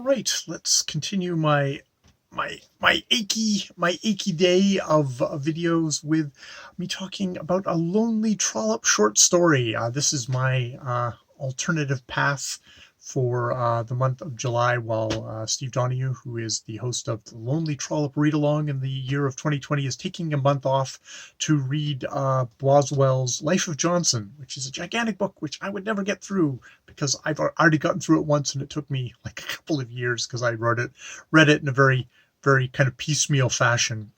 All right, let's continue my achy day of videos with me talking about a lonely trollop short story. This is my alternative path for the month of July, while Steve Donahue, who is the host of the Lonely Trollop Read Along in the year of 2020, is taking a month off to read Boswell's Life of Johnson, which is a gigantic book which I would never get through because I've already gotten through it once, and it took me like a couple of years because I read it in a very kind of piecemeal fashion.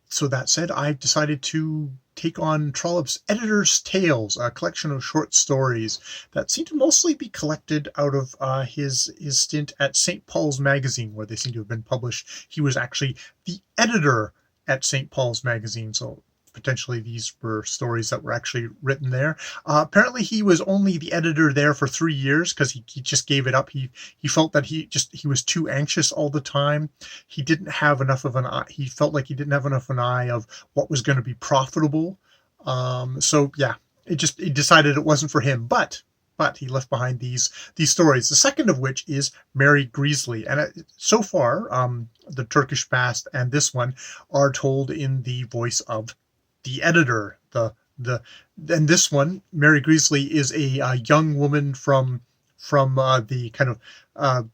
So that said, I've decided to take on Trollope's Editor's Tales, a collection of short stories that seem to mostly be collected out of his stint at St. Paul's Magazine, where they seem to have been published. He was actually the editor at St. Paul's Magazine, so potentially these were stories that were actually written there. Apparently he was only the editor there for 3 years because he just gave it up. He felt that he was too anxious all the time. He didn't have enough of an eye. He felt like he didn't have enough of an eye of what was going to be profitable. So yeah, it decided it wasn't for him, but he left behind these stories, the second of which is Mary Grsly. And so far, the Turkish past and this one are told in the voice of the editor. And this one, Mary Grsly, is a young woman from the kind of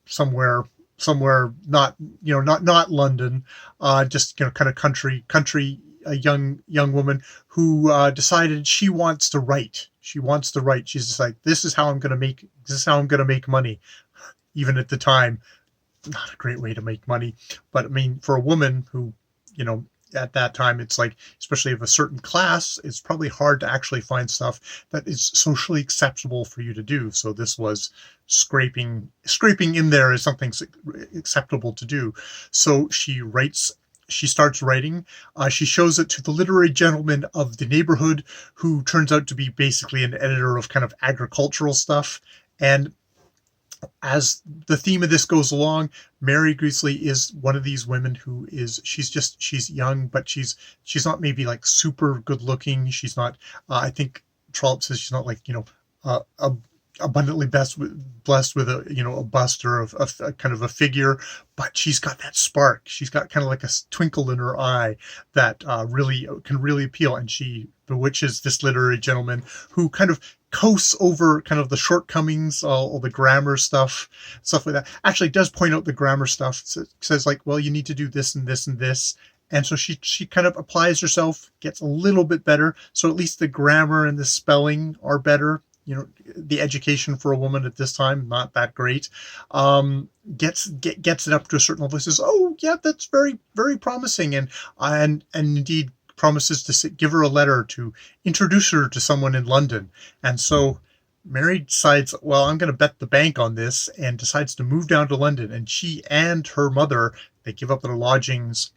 somewhere not London, just kind of country, a young woman who decided she wants to write. She's just like, this is how I'm going to make money. Even at the time, not a great way to make money, but I mean, for a woman who, at that time, it's like, especially of a certain class, it's probably hard to actually find stuff that is socially acceptable for you to do. So this was scraping in there as something acceptable to do. So she starts writing. She shows it to the literary gentleman of the neighborhood, who turns out to be basically an editor of kind of agricultural stuff. And as the theme of this goes along, Mary Grsly is one of these women who she's young, but she's not maybe like super good looking. She's not, I think Trllp says she's not like, abundantly blessed with a bust or a kind of a figure, but she's got that spark. She's got kind of like a twinkle in her eye that really can really appeal. And she bewitches this literary gentleman who kind of coasts over kind of the shortcomings, all the grammar stuff like that. Actually does point out the grammar stuff. Says like, well, you need to do this and this and this. And so she kind of applies herself, gets a little bit better. So at least the grammar and the spelling are better. The education for a woman at this time, not that great. Gets it up to a certain level. Says, oh yeah, that's very, very promising. And indeed promises to give her a letter to introduce her to someone in London. And so Mary decides, well, I'm going to bet the bank on this, and decides to move down to London. And she and her mother, they give up their lodgings.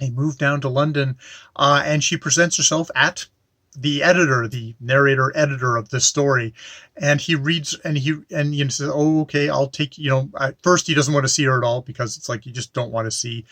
They move down to London, and she presents herself at the editor, the narrator editor of this story, and he reads and he says, oh, okay, I'll take, at first he doesn't want to see her at all, because it's like, you just don't want to see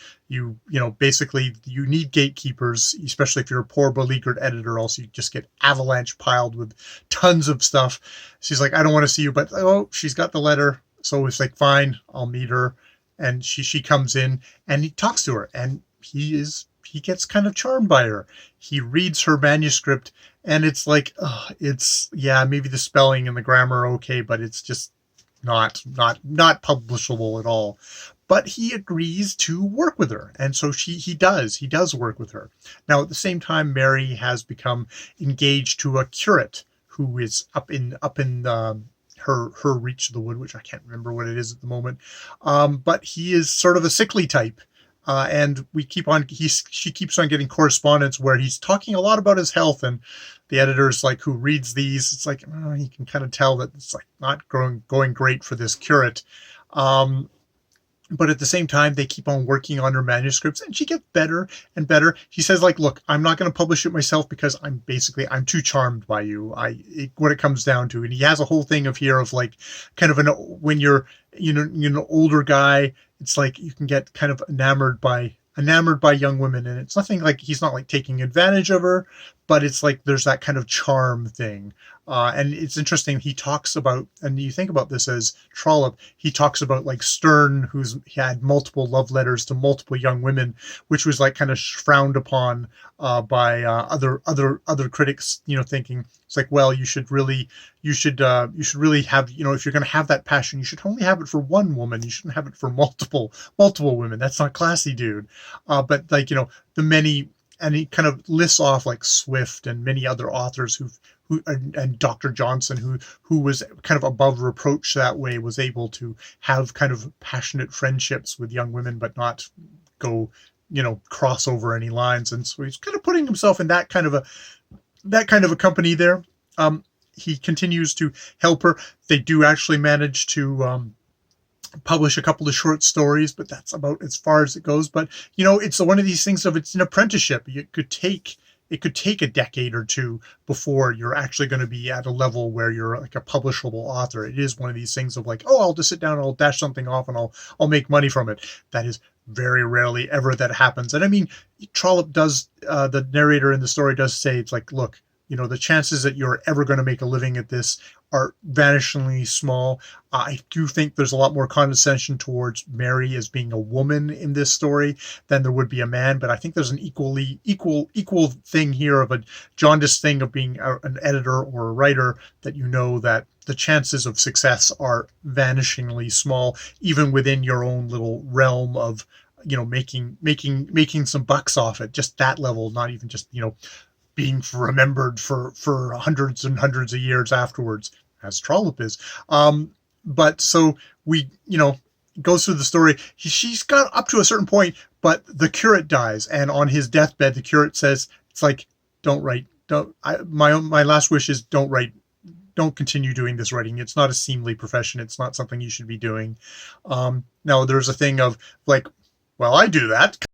basically you need gatekeepers, especially if you're a poor beleaguered editor, else you just get avalanche piled with tons of stuff. She's like, I don't want to see you, but she's got the letter. So it's like, fine, I'll meet her. And she comes in and he talks to her, and he gets kind of charmed by her. He reads her manuscript, and it's like, maybe the spelling and the grammar are okay, but it's just not publishable at all. But he agrees to work with her, and so he does work with her. Now, at the same time, Mary has become engaged to a curate who is up in her reach of the wood, which I can't remember what it is at the moment. But he is sort of a sickly type. And she keeps on getting correspondence where he's talking a lot about his health, and the editors, like, who reads these, it's like, you can kind of tell that it's like not going great for this curate. But at the same time, they keep on working on her manuscripts, and she gets better and better. He says, like, look, I'm not going to publish it myself because I'm too charmed by you. What it comes down to. And he has a whole thing of like, kind of when you're, an older guy, it's like you can get kind of enamored by young women. And it's nothing like, he's not like taking advantage of her, but it's like, there's that kind of charm thing. And it's interesting. He talks about, and you think about this as Trllp, he talks about like Stern, he had multiple love letters to multiple young women, which was like kind of frowned upon by other critics. Thinking it's like, well, you should really have, if you're going to have that passion, you should only have it for one woman. You shouldn't have it for multiple women. That's not classy, dude. But like, the many, and he kind of lists off like Swift and many other authors and Dr. Johnson, who was kind of above reproach that way, was able to have kind of passionate friendships with young women, but not go, cross over any lines. And so he's kind of putting himself in that kind of a company there. He continues to help her. They do actually manage to publish a couple of short stories, but that's about as far as it goes. But it's one of these things of, it's an apprenticeship. It could take a decade or two before you're actually going to be at a level where you're like a publishable author. It is one of these things of like, oh, I'll just sit down and I'll dash something off and I'll make money from it. That is very rarely ever that happens. And I mean, Trllp does, the narrator in the story does say, it's like, look, the chances that you're ever going to make a living at this are vanishingly small. I do think there's a lot more condescension towards Mary as being a woman in this story than there would be a man, but I think there's an equal thing here of a jaundiced thing of being an editor or a writer, that that the chances of success are vanishingly small, even within your own little realm of making some bucks off it. Just that level, not even just being remembered for hundreds and hundreds of years afterwards, as Trllp is. But so we, goes through the story. She's got up to a certain point, but the curate dies, and on his deathbed, the curate says, "It's like, don't write. My last wish is don't write. Don't continue doing this writing. It's not a seemly profession. It's not something you should be doing." Now there's a thing of like, well, I do that.